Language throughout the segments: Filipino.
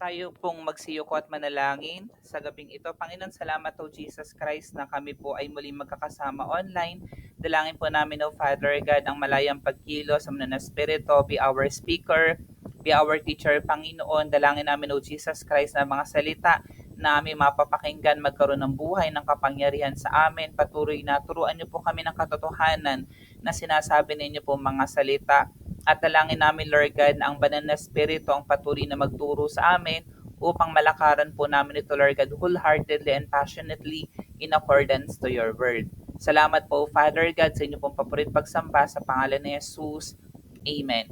Tayo pong magsiyuko at manalangin sa gabing ito. Panginoon, salamat o Jesus Christ na kami po ay muling magkakasama online. Dalangin po namin o Father God ang malayang pagkilos sa mga na Espiritu, be our speaker, be our teacher, Panginoon. Dalangin namin o Jesus Christ na mga salita na aming mapapakinggan magkaroon ng buhay ng kapangyarihan sa amin. Patuloy na turuan niyo po kami ng katotohanan na sinasabi ninyo po mga salita. At dalangin namin, Lord God, na ang banal na Espiritu ang patuloy na magturo sa amin upang malakaran po namin ito, Lord God, wholeheartedly and passionately in accordance to your word. Salamat po, Father God, sa inyo pong papurit pagsamba sa pangalan ni Jesus. Amen.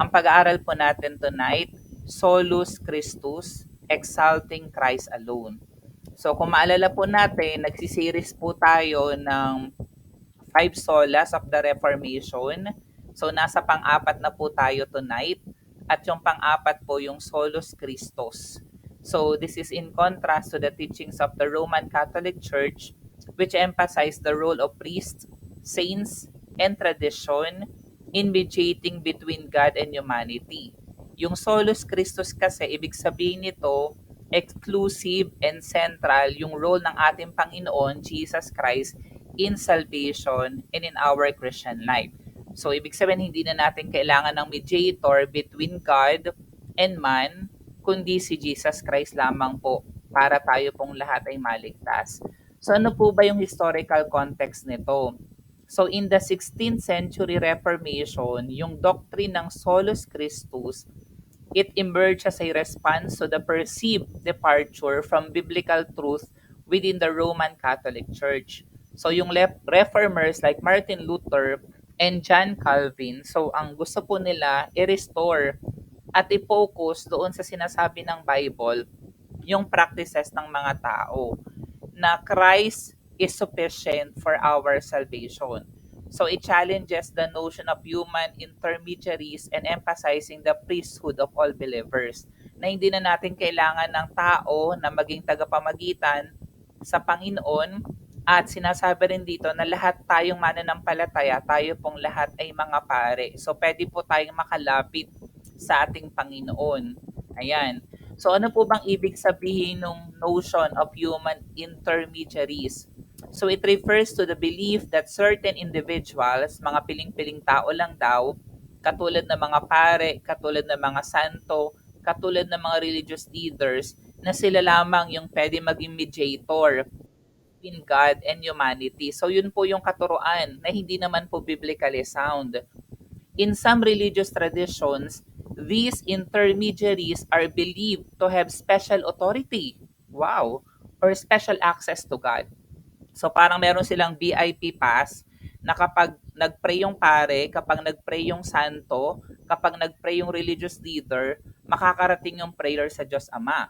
Ang pag-aaral po natin tonight, Solus Christus, Exalting Christ Alone. So kung maalala po natin, nagsisiris po tayo ng Five Solas of the Reformation. So nasa pang-apat na po tayo tonight. At yung pang-apat po yung Solus Christus. So this is in contrast to the teachings of the Roman Catholic Church, which emphasize the role of priests, saints, and tradition in mediating between God and humanity. Yung Solus Christus kasi, ibig sabihin nito, exclusive and central yung role ng ating Panginoon, Jesus Christ, in salvation and in our Christian life. So, ibig sabihin, hindi na natin kailangan ng mediator between God and man, kundi si Jesus Christ lamang po para tayo pong lahat ay maligtas. So, ano po ba yung historical context nito? So, in the 16th century Reformation, yung doctrine ng Solus Christus, it emerged as a response to the perceived departure from biblical truth within the Roman Catholic Church. So yung reformers like Martin Luther and John Calvin, so ang gusto po nila i-restore at i-focus doon sa sinasabi ng Bible, yung practices ng mga tao na Christ is sufficient for our salvation. So it challenges the notion of human intermediaries and emphasizing the priesthood of all believers. Na hindi na natin kailangan ng tao na maging tagapamagitan sa Panginoon, at sinasabi rin dito na lahat tayong mananampalataya, tayo pong lahat ay mga pare. So pwede po tayong makalapit sa ating Panginoon. Ayan. So ano po bang ibig sabihin ng notion of human intermediaries? So it refers to the belief that certain individuals, mga piling-piling tao lang daw, katulad ng mga pare, katulad ng mga santo, katulad ng mga religious leaders, na sila lamang yung pwede maging mediator between God and humanity. So yun po yung katuruan na hindi naman po biblically sound. In some religious traditions, these intermediaries are believed to have special authority. Wow! Or special access to God. So parang meron silang VIP pass na kapag nag-pray yung pare, kapag nag-pray yung santo, kapag nag-pray yung religious leader, makakarating yung prayer sa Diyos Ama.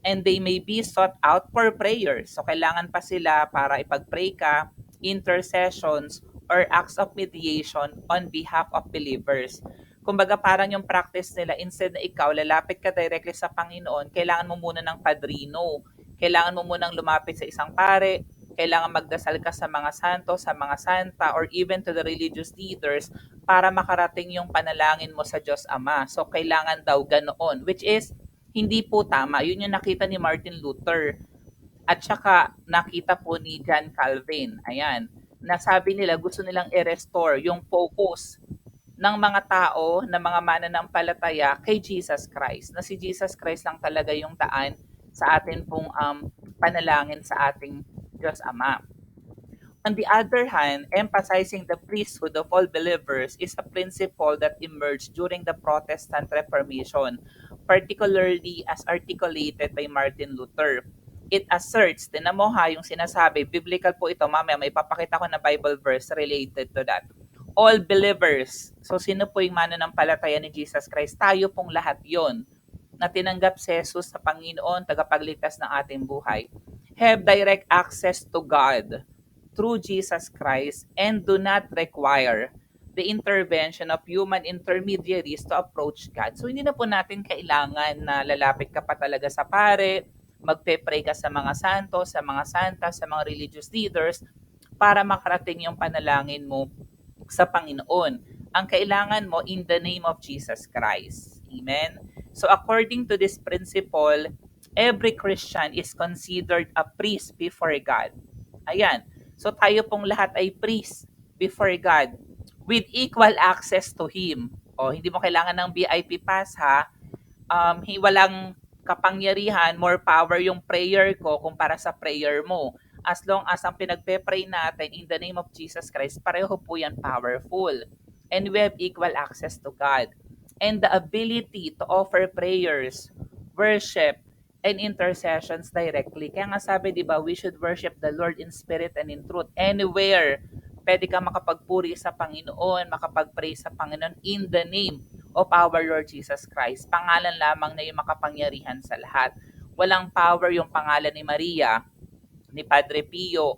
And they may be sought out for prayers. So kailangan pa sila para ipag-pray ka, intercessions, or acts of mediation on behalf of believers. Kumbaga parang yung practice nila, instead na ikaw lalapit ka directly sa Panginoon, kailangan mo muna ng padrino. Kailangan mo munang lumapit sa isang pare, kailangan magdasal ka sa mga santo, sa mga santa, or even to the religious leaders para makarating yung panalangin mo sa Diyos Ama. So kailangan daw ganoon, which is hindi po tama. Yun yung nakita ni Martin Luther. At saka nakita po ni John Calvin. Ayan. Nasabi nila gusto nilang i-restore yung focus ng mga tao, ng mga mananampalataya kay Jesus Christ. Na si Jesus Christ lang talaga yung daan sa atin pong panalangin sa ating Diyos Ama. On the other hand, emphasizing the priesthood of all believers is a principle that emerged during the Protestant Reformation, particularly as articulated by Martin Luther. It asserts, tinan mo ha, yung sinasabi, biblical po ito, mamaya may papakita ko na Bible verse related to that. All believers, so sino po yung mananampalataya ni Jesus Christ? Tayo pong lahat yon na tinanggap si Jesus sa Panginoon, tagapagligtas ng ating buhay, have direct access to God through Jesus Christ and do not require the intervention of human intermediaries to approach God. So hindi na po natin kailangan na lalapit ka pa talaga sa pare, magpe-pray ka sa mga santo, sa mga santa, sa mga religious leaders para makarating yung panalangin mo sa Panginoon. Ang kailangan mo in the name of Jesus Christ. Amen? So according to this principle, every Christian is considered a priest before God. Ayan. So tayo pong lahat ay priest before God with equal access to Him. O, hindi mo kailangan ng VIP pass ha. Walang kapangyarihan, more power yung prayer ko kumpara sa prayer mo. As long as ang pinagpe-pray natin in the name of Jesus Christ, pareho po yan powerful. And we have equal access to God. And the ability to offer prayers, worship, and intercessions directly. Kaya nga sabi, di ba, we should worship the Lord in spirit and in truth. Anywhere, pwede ka makapagpuri sa Panginoon, makapag-pray sa Panginoon in the name of our Lord Jesus Christ. Pangalan lamang na yung makapangyarihan sa lahat. Walang power yung pangalan ni Maria, ni Padre Pio,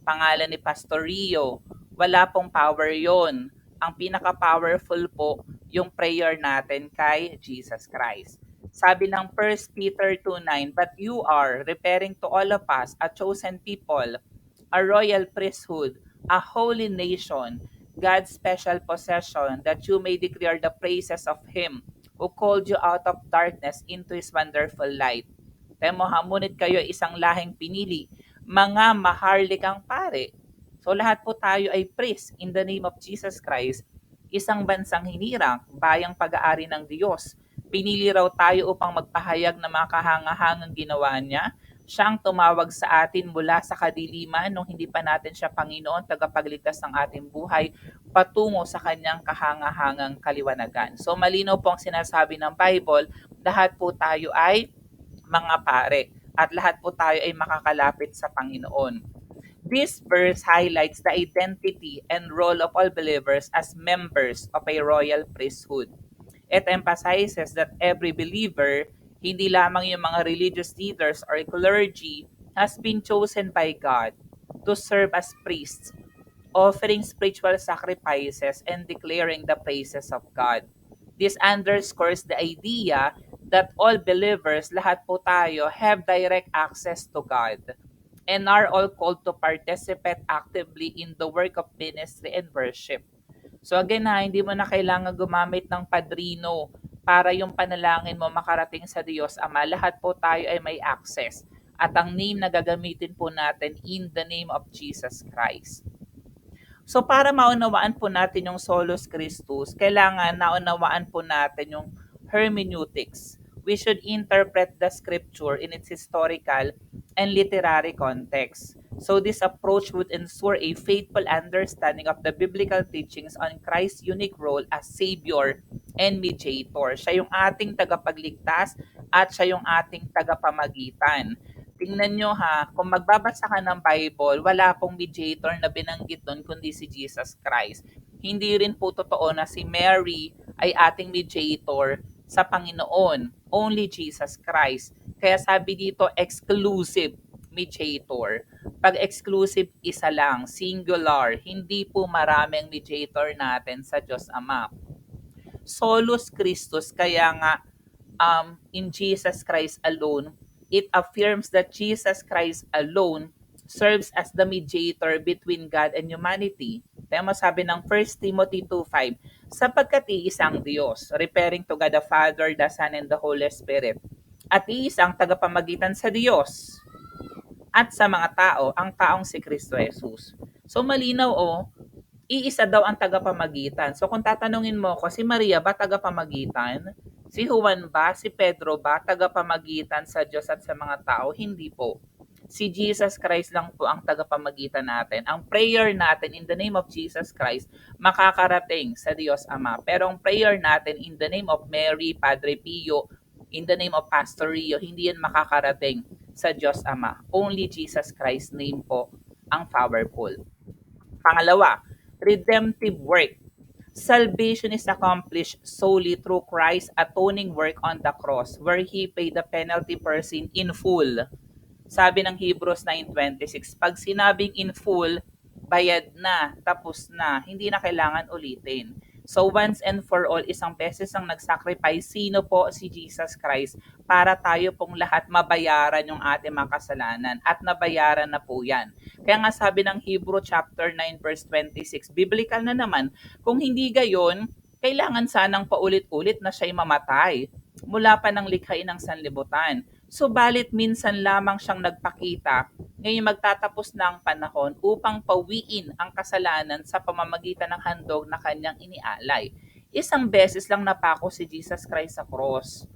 pangalan ni Pastor Rio. Wala pong power yon. Ang pinaka-powerful po yung prayer natin kay Jesus Christ. Sabi ng 1 Peter 2:9, but you are, referring to all of us, a chosen people, a royal priesthood, a holy nation, God's special possession, that you may declare the praises of Him who called you out of darkness into His wonderful light. Temo ha, ngunit kayo isang lahing pinili, mga maharlikang pare. So lahat po tayo ay priest in the name of Jesus Christ, isang bansang hinirang, bayang pag-aari ng Diyos. Pinili raw tayo upang magpahayag ng mga kahangahangang ginawa niya. Siyang tumawag sa atin mula sa kadiliman nung hindi pa natin siya Panginoon, tagapagligtas ng ating buhay, patungo sa kanyang kahangahangang kaliwanagan. So malinaw po ang sinasabi ng Bible, lahat po tayo ay mga pare at lahat po tayo ay makakalapit sa Panginoon. This verse highlights the identity and role of all believers as members of a royal priesthood. It emphasizes that every believer, hindi lamang yung mga religious leaders or clergy, has been chosen by God to serve as priests, offering spiritual sacrifices and declaring the praises of God. This underscores the idea that all believers, lahat po tayo, have direct access to God and are all called to participate actively in the work of ministry and worship. So again ha, hindi mo na kailangan gumamit ng padrino para yung panalangin mo makarating sa Diyos Ama. Lahat po tayo ay may access. At ang name na gagamitin po natin in the name of Jesus Christ. So para maunawaan po natin yung Solus Christus, kailangan naunawaan po natin yung hermeneutics. We should interpret the scripture in its historical and literary context. So this approach would ensure a faithful understanding of the biblical teachings on Christ's unique role as Savior and Mediator. Siya yung ating tagapagligtas at siya yung ating tagapamagitan. Tingnan nyo ha, kung magbabasa ka ng Bible, wala pong mediator na binanggit doon kundi si Jesus Christ. Hindi rin po totoo na si Mary ay ating mediator sa Panginoon. Only Jesus Christ. Kaya sabi dito, exclusive mediator. Pag exclusive, isa lang, singular. Hindi po maraming mediator natin sa Diyos Ama. Solus Christus, kaya nga in Jesus Christ alone, it affirms that Jesus Christ alone serves as the mediator between God and humanity. Kaya masabi ng 1 Timothy 2:5, sapagkat iisang Diyos, referring to God the Father, the Son, and the Holy Spirit, at iisang tagapamagitan sa Diyos at sa mga tao, ang taong si Kristo Jesus. So malinaw iisa daw ang tagapamagitan. So kung tatanungin mo ko, si Maria ba tagapamagitan? Si Juan ba? Si Pedro ba? Tagapamagitan sa Diyos at sa mga tao? Hindi po. Si Jesus Christ lang po ang tagapamagitan natin. Ang prayer natin in the name of Jesus Christ, makakarating sa Diyos Ama. Pero ang prayer natin in the name of Mary, Padre Pio, in the name of Pastor Rio, hindi yan makakarating sa Diyos Ama. Only Jesus Christ's name po ang powerful. Pangalawa, redemptive work. Salvation is accomplished solely through Christ's atoning work on the cross where He paid the penalty for sin in full. Sabi ng Hebrews 9:26, pag sinabing in full, bayad na, tapos na, hindi na kailangan ulitin. So once and for all, isang beses ang nag-sacrifice. Sino po? Si Jesus Christ, para tayo pong lahat mabayaran yung ating mga kasalanan. At nabayaran na po yan. Kaya nga sabi ng Hebrew chapter 9 verse 26, biblical na naman, kung hindi gayon, kailangan sanang paulit-ulit na siya'y mamatay. mula pa ng likhain ng sanlibutan. Subalit minsan lamang siyang nagpakita, ngayon magtatapos na ang panahon upang pawiin ang kasalanan sa pamamagitan ng handog na kanyang inialay. Isang beses lang napako si Jesus Christ sa cross.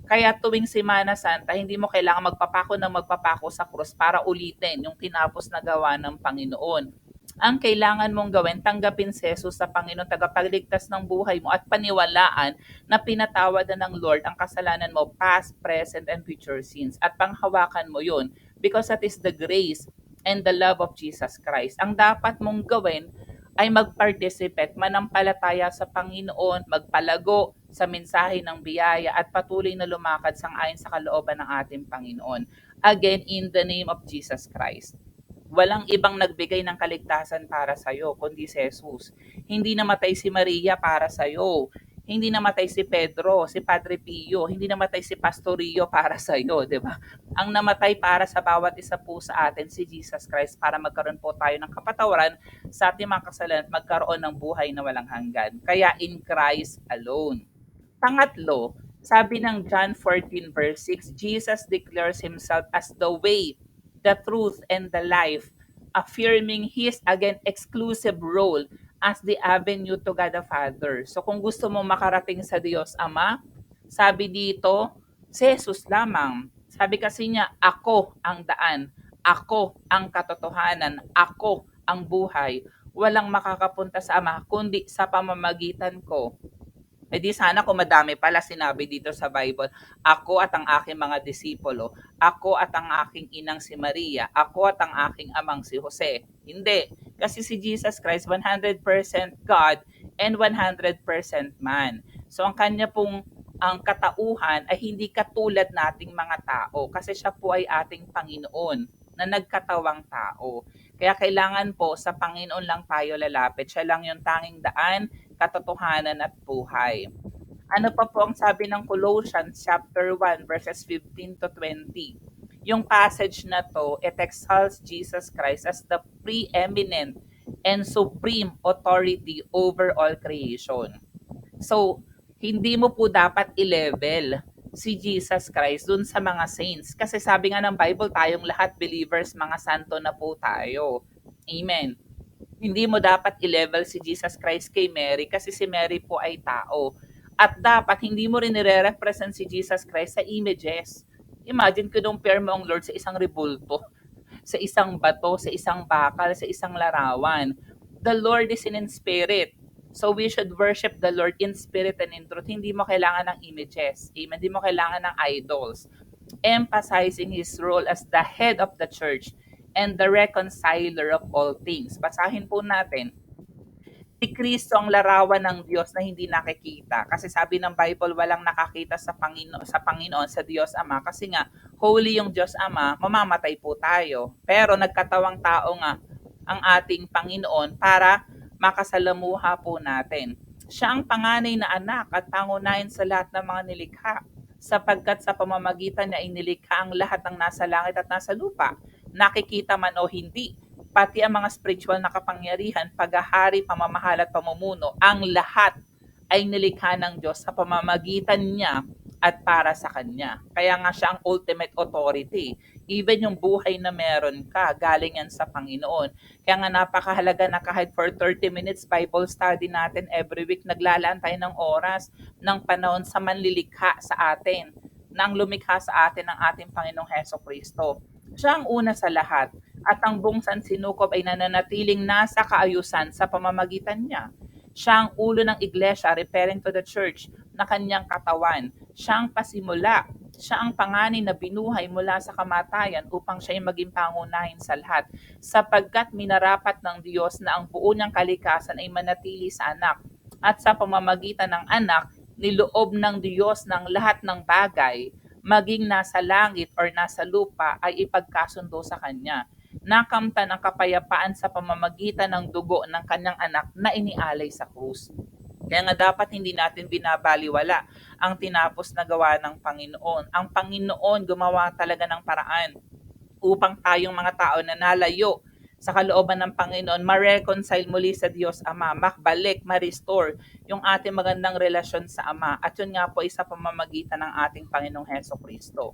Kaya tuwing Semana Santa, hindi mo kailangan magpapako sa krus para ulitin yung tinapos na gawa ng Panginoon. Ang kailangan mong gawin, tanggapin si Jesus sa Panginoon, tagapagligtas ng buhay mo at paniwalaan na pinatawad na ng Lord ang kasalanan mo, past, present, and future sins. At panghawakan mo yun because that is the grace and the love of Jesus Christ. Ang dapat mong gawin ay mag-participate, manampalataya sa Panginoon, magpalago sa mensahe ng biyaya at patuloy na lumakad sang-ayon sa kalooban ng ating Panginoon. Again, in the name of Jesus Christ. Walang ibang nagbigay ng kaligtasan para sa iyo kundi si Jesus. Hindi namatay si Maria para sa iyo. Hindi namatay si Pedro, si Padre Pio, hindi namatay si Pastor Rio para sa iyo, 'di ba? Ang namatay para sa bawat isa po sa atin si Jesus Christ para magkaroon po tayo ng kapatawaran sa ating mga kasalanan at magkaroon ng buhay na walang hanggan. Kaya in Christ alone. Pangatlo, sabi ng John 14 verse 6, Jesus declares himself as the way, the truth, and the life, affirming his, again, exclusive role as the avenue to God the Father. So kung gusto mo makarating sa Diyos Ama, sabi dito, si Jesus lamang. Sabi kasi niya, ako ang daan, ako ang katotohanan, ako ang buhay. Walang makakapunta sa Ama kundi sa pamamagitan ko. Eh di sana kung madami pala sinabi dito sa Bible, ako at ang aking mga disipulo, ako at ang aking inang si Maria, ako at ang aking amang si Jose. Hindi. Kasi si Jesus Christ, 100% God and 100% man. So ang kanya pong ang katauhan ay hindi katulad nating mga tao kasi siya po ay ating Panginoon na nagkatawang tao. Kaya kailangan po sa Panginoon lang tayo lalapit. Siya lang yung tanging daan, katotohanan at buhay. Ano pa po ang sabi ng Colossians chapter 1 verses 15 to 20? Yung passage na to, it exalts Jesus Christ as the preeminent and supreme authority over all creation. So, hindi mo po dapat i-level si Jesus Christ dun sa mga saints. Kasi sabi nga ng Bible, tayong lahat believers, mga santo na po tayo. Amen. Hindi mo dapat i-level si Jesus Christ kay Mary kasi si Mary po ay tao. At dapat hindi mo rin nire-represent si Jesus Christ sa images. Imagine kung compare mo ang Lord sa isang rebulto, sa isang bato, sa isang bakal, sa isang larawan. The Lord is in spirit. So we should worship the Lord in spirit and in truth. Hindi mo kailangan ng images. Amen. Hindi mo kailangan ng idols. Emphasizing His role as the head of the church and the reconciler of all things. Basahin po natin. Si Kristo ang larawan ng Diyos na hindi nakikita. Kasi sabi ng Bible, walang nakakita sa Panginoon, sa Diyos Ama. Kasi nga, holy yung Diyos Ama, mamamatay po tayo. Pero nagkatawang tao nga ang ating Panginoon para makasalamuha po natin. Siya ang panganay na anak at pangunahin sa lahat ng mga nilikha, sapagkat sa pamamagitan niya inilikha ang lahat ng nasa langit at nasa lupa, nakikita man o hindi, pati ang mga spiritual na kapangyarihan, paghahari, pamamahal at pamumuno, ang lahat ay nilikha ng Diyos sa pamamagitan niya at para sa Kanya. Kaya nga siya ang ultimate authority. Even yung buhay na meron ka, galing yan sa Panginoon. Kaya nga napakahalaga na kahit for 30 minutes Bible study natin every week, naglalaan tayo ng oras, ng panahon sa manlilikha sa atin, nang lumikha sa atin ng ating Panginoong Heso Kristo. Siya ang una sa lahat at ang buong sansinukob ay nananatiling nasa kaayusan sa pamamagitan niya. Siya ang ulo ng iglesia, referring to the church, na kanyang katawan. Siya ang pasimula. Siya ang panganay na binuhay mula sa kamatayan upang siya'y maging pangunahin sa lahat. Sapagkat minarapat ng Diyos na ang buo niyang kalikasan ay manatili sa anak. At sa pamamagitan ng anak, niloob ng Diyos ng lahat ng bagay, maging nasa langit or nasa lupa, ay ipagkasundo sa Kanya. Nakamtan ang kapayapaan sa pamamagitan ng dugo ng kanyang anak na inialay sa krus. Kaya nga dapat hindi natin binabaliwala ang tinapos na gawa ng Panginoon. Ang Panginoon gumawa talaga ng paraan upang tayong mga tao na nalayo sa kalooban ng Panginoon, ma-reconcile muli sa Diyos Ama, makbalik, ma-restore yung ating magandang relasyon sa Ama. At yun nga po isa pamamagitan ng ating Panginoong Heso Kristo.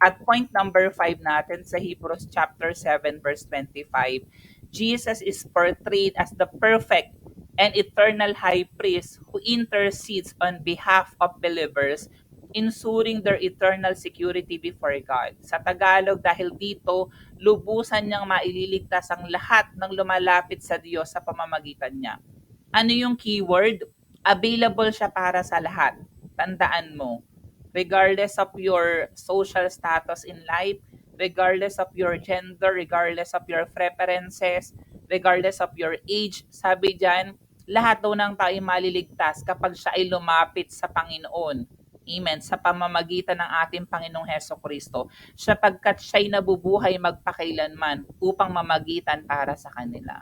At point number 5 natin sa Hebrews chapter 7 verse 25, Jesus is portrayed as the perfect and eternal high priest who intercedes on behalf of believers, ensuring their eternal security before God. Sa Tagalog, dahil dito, lubusan niyang maililigtas ang lahat ng lumalapit sa Diyos sa pamamagitan niya. Ano yung keyword? Available siya para sa lahat. Tandaan mo, regardless of your social status in life, regardless of your gender, regardless of your preferences, regardless of your age, sabi diyan, lahat daw ng tayo maliligtas kapag siya ay lumapit sa Panginoon. Amen. Sa pamamagitan ng ating Panginoong Heso Kristo, sapagkat siya'y nabubuhay magpakailanman upang mamagitan para sa kanila.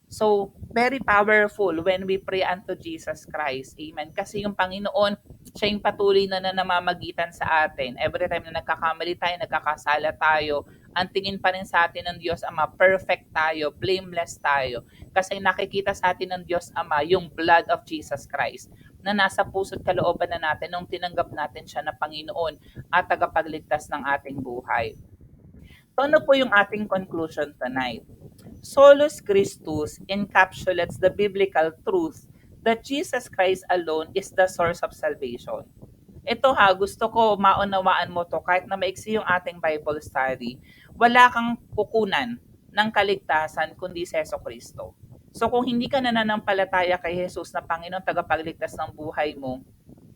So, very powerful when we pray unto Jesus Christ. Amen. Kasi yung Panginoon, siya yung patuloy na namamagitan sa atin. Every time na nagkakamali tayo, nagkakasala tayo, ang tingin pa rin sa atin ng Diyos Ama, perfect tayo, blameless tayo. Kasi nakikita sa atin ng Diyos Ama yung blood of Jesus Christ na nasa puso't kalooban na natin nung tinanggap natin siya na Panginoon at tagapagligtas ng ating buhay. So, ano po yung ating conclusion tonight? Solus Christus encapsulates the biblical truth that Jesus Christ alone is the source of salvation. Ito gusto ko maunawaan mo to kahit na maiksi yung ating Bible study. Wala kang kukunan ng kaligtasan kundi si Jesu Kristo. So kung hindi ka nananampalataya kay Jesus na Panginoon tagapagligtas ng buhay mo,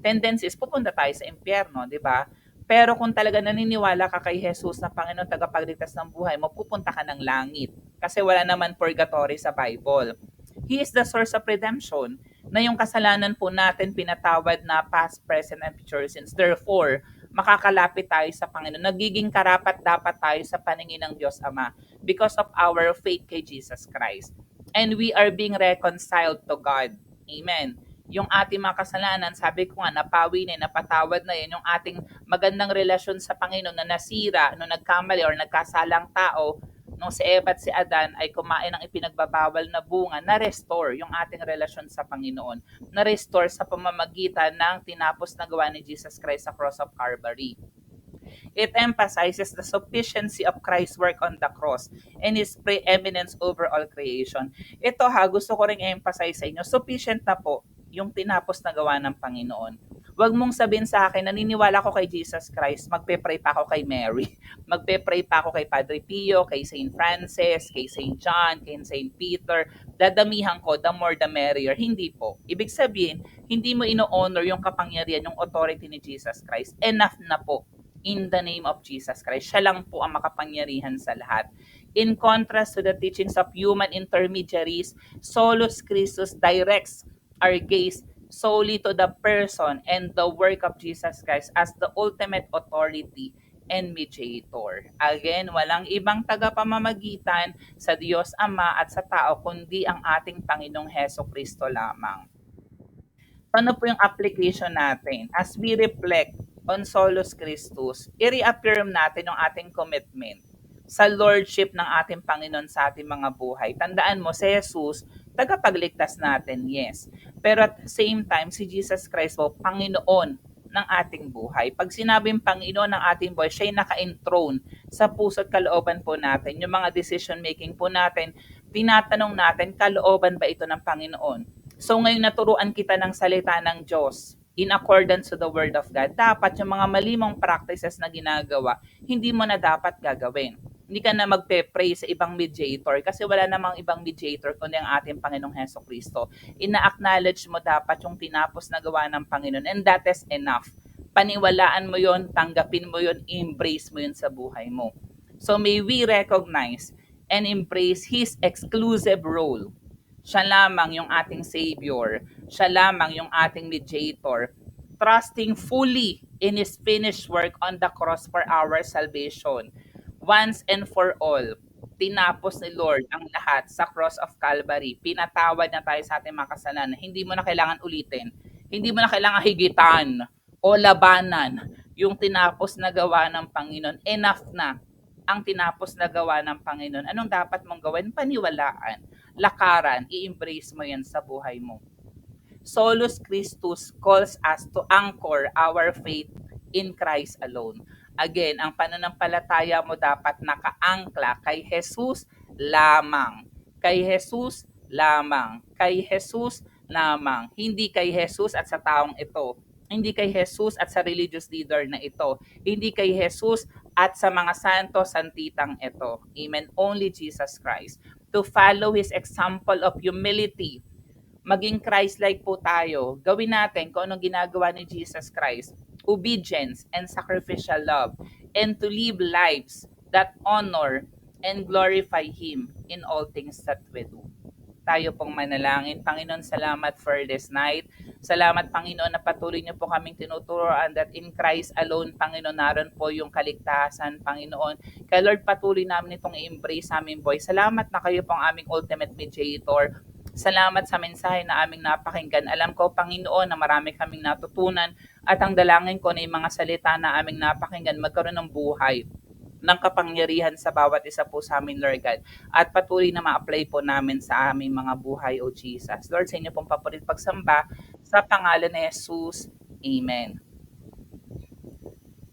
tendency is pupunta tayo sa impyerno, di ba? Pero kung talaga naniniwala ka kay Jesus na Panginoon tagapagligtas ng buhay mo, pupunta ka ng langit. Kasi wala naman purgatory sa Bible. He is the source of redemption, na yung kasalanan po natin pinatawad na past, present, and future sins. Therefore, makakalapit tayo sa Panginoon. Nagiging karapat-dapat tayo sa paningin ng Diyos Ama because of our faith kay Jesus Christ. And we are being reconciled to God. Amen. Yung ating mga kasalanan, sabi ko nga, napawi na, napatawad na yan, yung ating magandang relasyon sa Panginoon na nasira, nung nagkamali or nagkasalang tao, nung si Eva at si Adan ay kumain ng ipinagbabawal na bunga, na-restore yung ating relasyon sa Panginoon. Na-restore sa pamamagitan ng tinapos na gawa ni Jesus Christ sa cross of Calvary. It emphasizes the sufficiency of Christ's work on the cross and His preeminence over all creation. Ito gusto ko rin emphasize sa inyo, sufficient na po yung tinapos na gawa ng Panginoon. Huwag mong sabihin sa akin, naniniwala ko kay Jesus Christ, magpe-pray pa ako kay Mary, magpe-pray pa ako kay Padre Pio, kay St. Francis, kay St. John, kay St. Peter, dadamihan ko, the more the merrier. Hindi po. Ibig sabihin, hindi mo ino-honor yung kapangyarihan, yung authority ni Jesus Christ. Enough na po in the name of Jesus Christ. Siya lang po ang makapangyarihan sa lahat. In contrast to the teachings of human intermediaries, Solus Christus directs our gaze solely to the person and the work of Jesus Christ as the ultimate authority and mediator. Again, walang ibang tagapamamagitan sa Diyos Ama at sa tao kundi ang ating Panginoong Heso Kristo lamang. Ano po yung application natin? As we reflect on Solus Christus, i-reaffirm natin yung ating commitment sa Lordship ng ating Panginoon sa ating mga buhay. Tandaan mo, si Jesus, tagapagligtas natin, yes. Pero at the same time, si Jesus Christ po, Panginoon ng ating buhay. Pag sinabing Panginoon ng ating buhay, siya yung naka-enthroned sa puso at kalooban po natin. Yung mga decision making po natin, tinatanong natin, kalooban ba ito ng Panginoon? So ngayon naturuan kita ng salita ng Diyos in accordance to the Word of God. Dapat yung mga malimong practices na ginagawa, hindi mo na dapat gagawin. Hindi ka na magpe-pray sa ibang mediator kasi wala namang ibang mediator kundi ang ating Panginoong Heso Kristo. Ina-acknowledge mo dapat yung tinapos na gawa ng Panginoon and that is enough. Paniwalaan mo yon, tanggapin mo yon, embrace mo yon sa buhay mo. So may we recognize and embrace His exclusive role. Siya lamang yung ating Savior. Siya lamang yung ating mediator. Trusting fully in His finished work on the cross for our salvation. Once and for all, tinapos ni Lord ang lahat sa cross of Calvary. Pinatawad na tayo sa ating mga kasalanan. Hindi mo na kailangan ulitin. Hindi mo na kailangan higitan o labanan yung tinapos na gawa ng Panginoon. Enough na ang tinapos na gawa ng Panginoon, anong dapat mong gawin? Paniwalaan, lakaran, i-embrace mo yan sa buhay mo. Solus Christus calls us to anchor our faith in Christ alone. Again, ang pananampalataya mo dapat nakaangkla kay Jesus lamang. Kay Jesus lamang. Kay Jesus lamang. Hindi kay Jesus at sa taong ito. Hindi kay Jesus at sa religious leader na ito. Hindi kay Jesus at sa mga santo santitang ito. Amen. Only Jesus Christ. To follow His example of humility, maging Christ-like po tayo. Gawin natin kung anong ginagawa ni Jesus Christ. Obedience and sacrificial love. And to live lives that honor and glorify Him in all things that we do. Tayo pong manalangin. Panginoon, salamat for this night. Salamat, Panginoon, na patuloy niyo po kaming tinuturoan that in Christ alone, Panginoon, naroon po yung kaligtasan, Panginoon. Kaya Lord, patuloy namin itong i-embrace sa aming boy. Salamat na kayo pong aming ultimate mediator. Salamat sa mensahe na aming napakinggan. Alam ko, Panginoon, na marami kaming natutunan at ang dalangin ko na yung mga salita na aming napakinggan magkaroon ng buhay, ng kapangyarihan sa bawat isa po sa amin, Lord God. At patuloy na ma-apply po namin sa aming mga buhay, O Jesus. Lord, sa inyo pong papurit pagsamba sa pangalan ni Jesus. Amen.